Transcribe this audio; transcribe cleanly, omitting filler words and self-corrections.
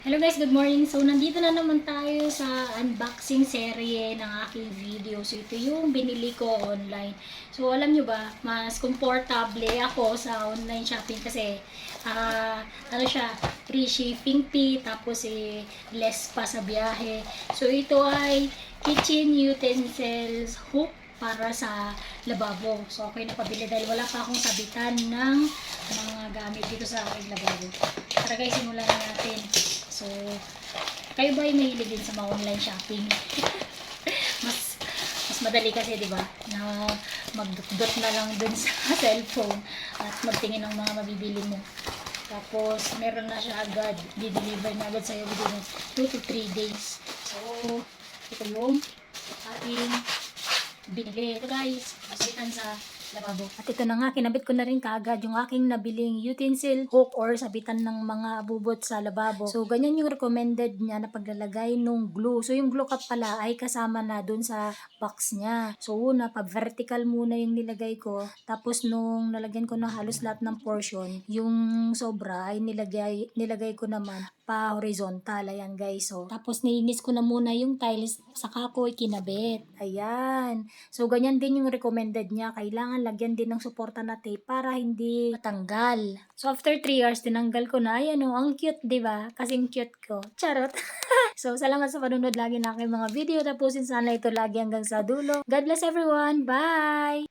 Hello guys, good morning. So, nandito na naman tayo sa unboxing serye ng aking video. So, ito yung binili ko online. So, alam nyo ba, mas komportable ako sa online shopping kasi ano siya, free shipping fee, tapos less pa sa biyahe. So, ito ay kitchen utensils hook para sa lababo. So, okay na pabili dahil wala pa akong sabitan ng mga gamit dito sa aking lababo. Tara guys, simulan na natin. So, kayo ba ay mahilig din sa mga online shopping? mas madali kasi, 'di ba? Na magdot na lang dun sa cellphone at magtingin ng mga mabibili mo. Tapos, meron na siya agad. Di-deliver na agad sa'yo within 2 to 3 days. So, ito yung ating binili. Ito guys, basitan sa lababo. At ito na nga, kinabit ko na rin kaagad yung aking nabiling utensil hook or sabitan ng mga bubot sa lababo. So, ganyan yung recommended niya na paglalagay nung glue. So, yung glue cap pala ay kasama na dun sa box niya. So, una, pa-vertical muna yung nilagay ko. Tapos, nung nalagyan ko na halos lahat ng portion, yung sobra ay nilagay ko naman pa horizontal. Ayan guys. So, tapos nilinis ko na muna yung tiles, saka ko kinabit. Ayan. So, ganyan din yung recommended niya. Kailangan lagyan din ng suporta na tape para hindi matanggal. So, after 3 hours, tinanggal ko na. Ayan o, ang cute, di ba? Kasing cute ko. Charot. So, salamat sa panunod lagi na aking mga video. Tapusin sana ito lagi hanggang sa dulo. God bless everyone. Bye!